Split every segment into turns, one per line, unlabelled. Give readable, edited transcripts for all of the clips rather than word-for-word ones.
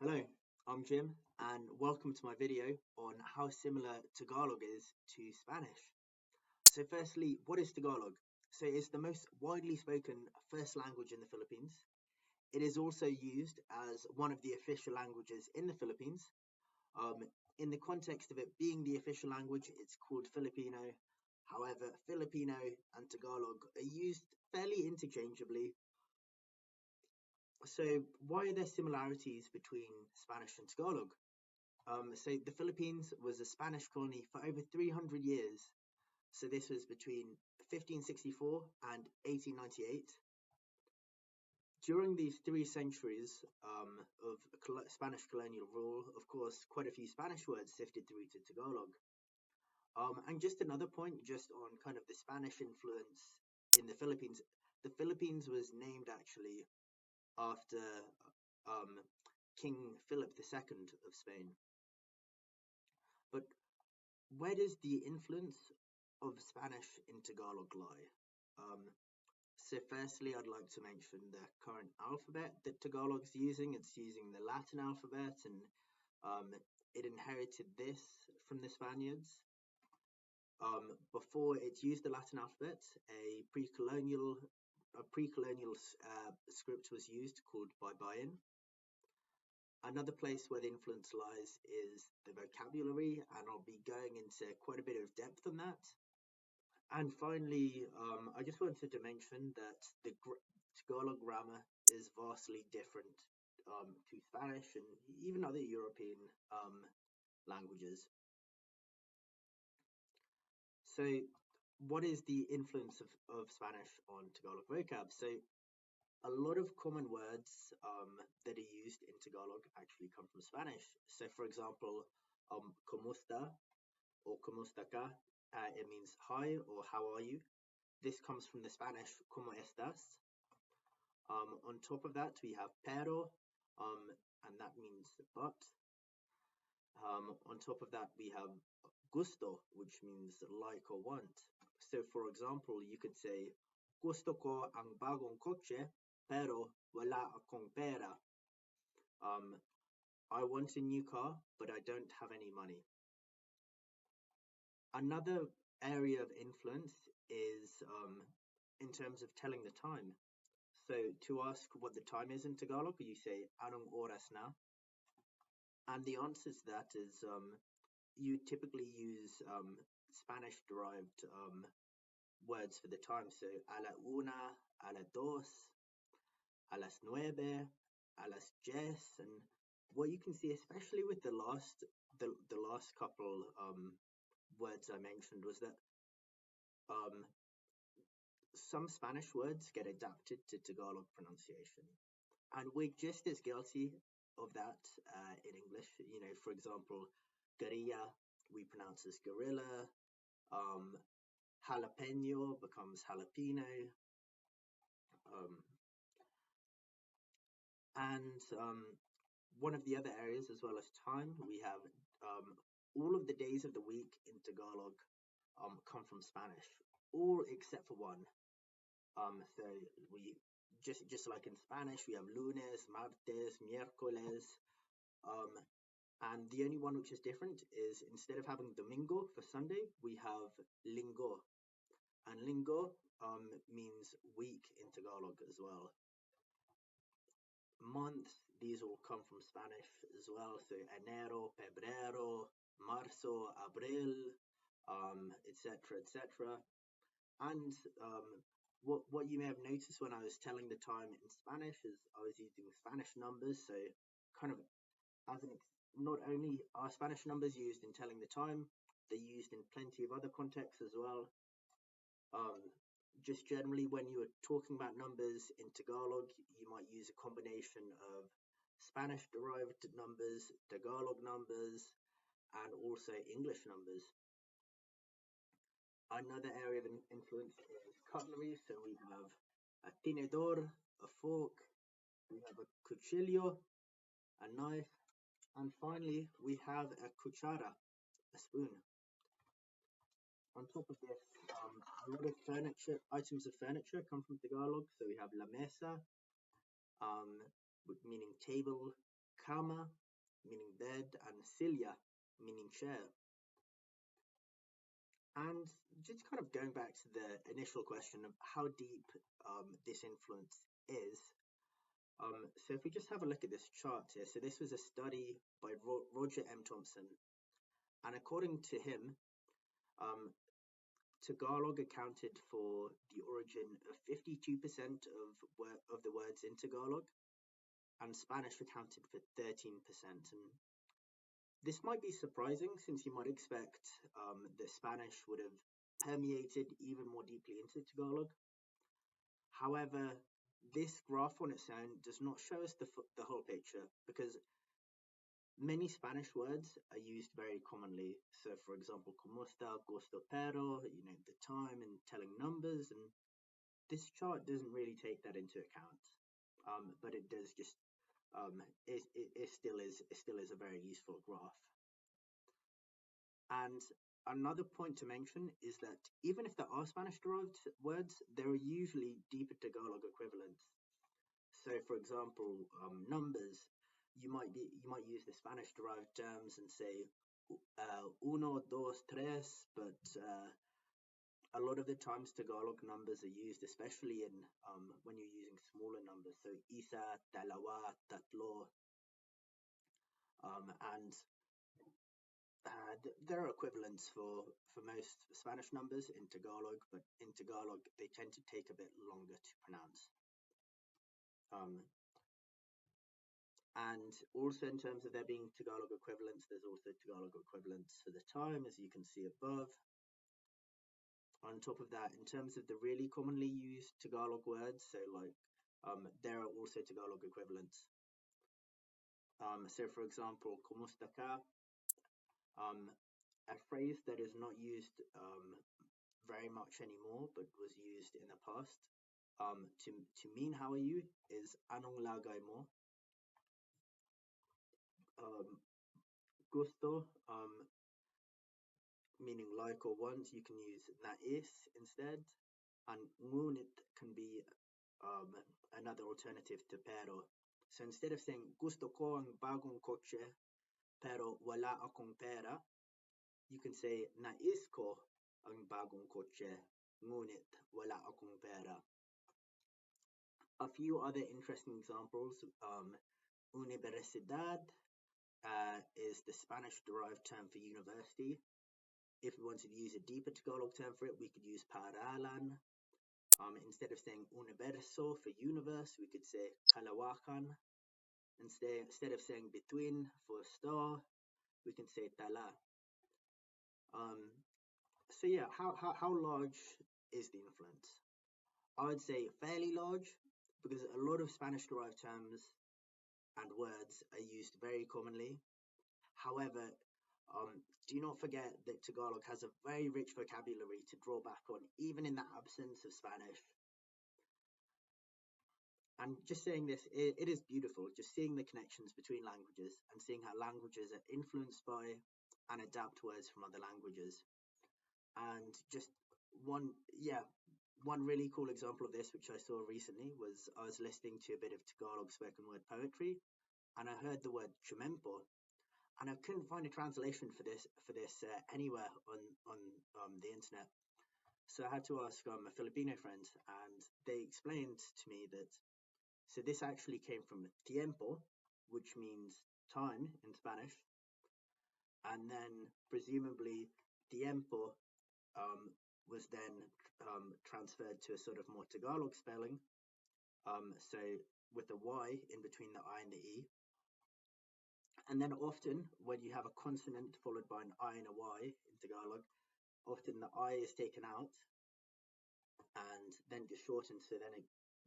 Hello, I'm Jim, and welcome to my video on how similar Tagalog is to Spanish. So, firstly, what is Tagalog? So, it's the most widely spoken first language in the Philippines. It is also used as one of the official languages in the Philippines. Um, in the context of it being the official language, it's called Filipino. However, Filipino and Tagalog are used fairly interchangeably. So, why are there similarities between Spanish and Tagalog? So the Philippines was a Spanish colony for over 300 years. So this was between 1564 and 1898. During these 3 centuries of Spanish colonial rule, of course, quite a few Spanish words sifted through to Tagalog. And just another point, just on kind of the Spanish influence in the Philippines. The Philippines was named actually after um, King Philip II of Spain. But where does the influence of Spanish in Tagalog lie? So firstly, I'd like to mention the current alphabet that Tagalog's using. It's using the Latin alphabet, and it inherited this from the Spaniards. Before it used the Latin alphabet, a pre-colonial script was used called Baybayin. Another place where the influence lies is the vocabulary, and I'll be going into quite a bit of depth on that. And finally, I just wanted to mention that the Tagalog grammar is vastly different to Spanish and even other European languages. So, what is the influence of Spanish on Tagalog vocab? So, a lot of common words that are used in Tagalog actually come from Spanish. So, for example, "Kumusta" or "Kumusta ka," it means hi or how are you. This comes from the Spanish "Cómo estás?" On top of that, we have "pero," and that means but. On top of that, we have "gusto," which means like or want. So, for example, you could say, "Gusto ko ang bagong kotse, pero wala akong pera." Um, I want a new car, but I don't have any money. Another area of influence is in terms of telling the time. So to ask what the time is in Tagalog, you say "Anong oras na?" And the answer to that is you typically use Spanish-derived words for the time. So a la una, a la dos, a las nueve, a las 10, and what you can see, especially with the last couple words I mentioned, was that um, some Spanish words get adapted to Tagalog pronunciation. And we're just as guilty of that in English. You know, for example, guerrilla we pronounce as gorilla. Um, Jalapeno becomes jalapeno. Um, and one of the other areas, as well as time, we have all of the days of the week in Tagalog come from Spanish, all except for one. So we just like in Spanish, we have lunes, martes, miércoles, um, and the only one which is different is instead of having domingo for Sunday, we have lingo, and lingo means week in Tagalog as well. Month, these all come from Spanish as well. So enero, febrero, marzo, abril, etc., etc. And what you may have noticed when I was telling the time in Spanish is I was using Spanish numbers. So kind of as an not only are Spanish numbers used in telling the time, they're used in plenty of other contexts as well. Um, just generally, when you are talking about numbers in Tagalog, you might use a combination of Spanish derived numbers, Tagalog numbers, and also English numbers. Another area of influence is cutlery. So we have a tenedor, a fork, we have a cuchillo, a knife, and finally we have a cuchara, a spoon. On top of this, a lot of items of furniture come from Tagalog. So we have la mesa, meaning table, cama, meaning bed, and silla, meaning chair. And just kind of going back to the initial question of how deep this influence is. So if we just have a look at this chart here, so this was a study by Roger M. Thompson, and according to him, um, Tagalog accounted for the origin of 52% of the words in Tagalog, and Spanish accounted for 13%. And this might be surprising since you might expect that Spanish would have permeated even more deeply into Tagalog. However, this graph on its own does not show us the whole picture because many Spanish words are used very commonly. So, for example, como está, gusto pero, the time and telling numbers. And this chart doesn't really take that into account, but it does just it still is a very useful graph. And another point to mention is that even if there are Spanish-derived words, there are usually deeper Tagalog equivalents. So, for example, numbers, you might use the Spanish-derived terms and say uno, dos, tres, but a lot of the times Tagalog numbers are used, especially in when you're using smaller numbers. So isa, dalawa, tatlo, and there are equivalents for most Spanish numbers in Tagalog, but in Tagalog they tend to take a bit longer to pronounce. And also in terms of there being Tagalog equivalents, there's also Tagalog equivalents for the time, as you can see above. On top of that, in terms of the really commonly used Tagalog words, so like there are also Tagalog equivalents. So for example, kumusta ka, a phrase that is not used very much anymore, but was used in the past to mean how are you is anong lagay mo. Gusto, meaning like or want, you can use nais instead, and ngunit can be another alternative to pero. So instead of saying gusto ko ang bagong kotse pero wala akong pera, you can say nais ko ang bagong kotse ngunit wala akong pera. A few other interesting examples. Universidad is the Spanish-derived term for university. If we wanted to use a deeper Tagalog term for it, we could use paaralan. Instead of saying universo for universe, we could say kalawakan. Instead of saying between for star, we can say tala. So yeah, how large is the influence? I would say fairly large because a lot of Spanish-derived terms and words are used very commonly. However, do not forget that Tagalog has a very rich vocabulary to draw back on, even in the absence of Spanish. And just saying this, it is beautiful, just seeing the connections between languages and seeing how languages are influenced by and adapt words from other languages. And just one really cool example of this, which I saw recently, was I was listening to a bit of Tagalog spoken word poetry, and I heard the word chumempo, and I couldn't find a translation for this anywhere on the internet. So I had to ask a Filipino friend, and they explained to me that so this actually came from tiempo, which means time in Spanish, and then presumably tiempo was then transferred to a sort of more Tagalog spelling, so with a Y in between the I and the E. And then often when you have a consonant followed by an I and a Y in Tagalog, often the I is taken out and then just shortened. So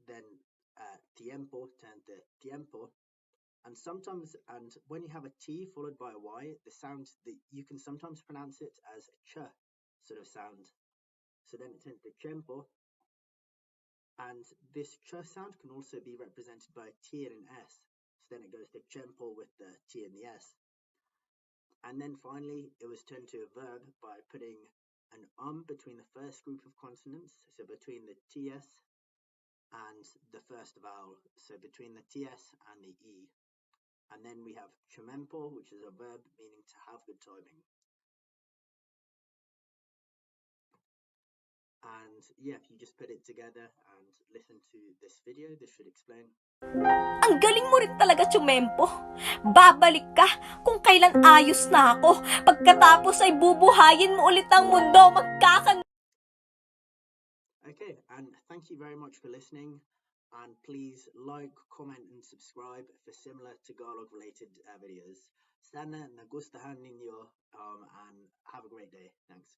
then tiempo turned to tiempo. And sometimes, and when you have a T followed by a Y, the sound that you can sometimes pronounce it as a ch sort of sound. So then it turns to chempo. And this ch sound can also be represented by a T and an S. So then it goes to chempo with the T and the S. And then finally, it was turned to a verb by putting an between the first group of consonants, so between the TS and the first vowel, so between the TS and the E. And then we have chumempo, which is a verb meaning to have good timing. And yeah, if you just put it together and listen to this video, this should explain.
Ang galing mo rin talaga, Chumempo. Babalik ka kung kailan ayos na ako. Pagkatapos ay bubuhayin mo ulit ang mundo.
Okay, and thank you very much for listening. And please like, comment, and subscribe for similar Tagalog related videos. Sana nagustuhan ninyo and have a great day. Thanks.